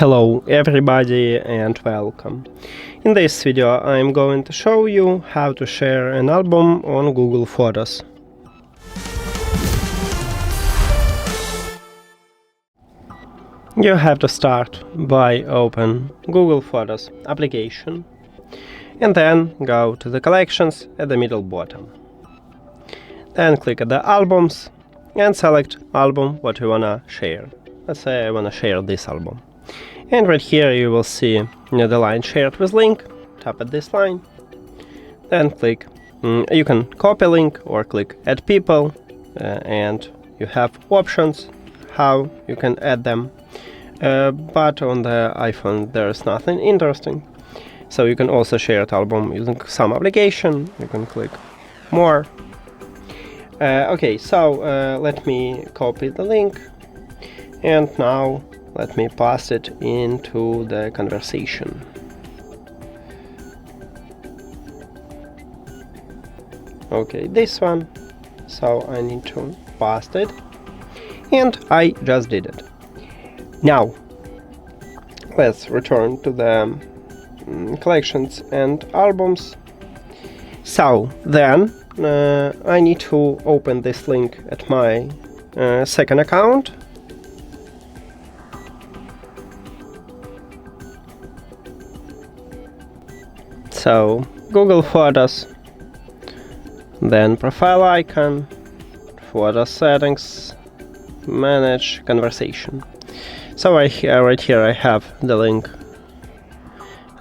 Hello everybody and welcome. In this video I'm going to show you how to share an album on Google Photos. You have to start by open Google Photos application and then go to the collections at the middle bottom. Then click at the albums and select album what you wanna share. Let's say I wanna share this album. And right here you will see the line shared with link. Tap at this line, then click. You can copy link or click add people, and you have options how you can add them. But on the iPhone there is nothing interesting. So you can also share the album using some application. You can click more. Okay, so let me copy the link, and now let me pass it into the conversation. Okay, this one. So I need to paste it, and I just did it. Now let's return to the collections and albums. So then I need to open this link at my second account. So Google Photos, then profile icon, photo settings, manage conversation. So right here I have the link.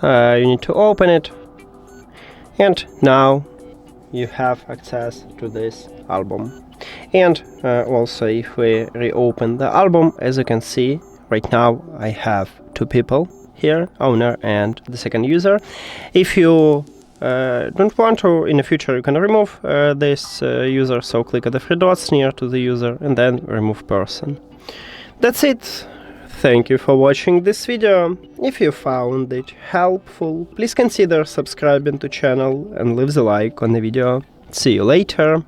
You need to open it, and now you have access to this album. And also if we reopen the album, as you can see right now I have two people here, owner and the second user. If you don't want to, in the future you can remove this user, so click at the three dots near to the user and then remove person. That's it. Thank you for watching this video. If you found it helpful, please consider subscribing to channel and leave the like on the video. See you later.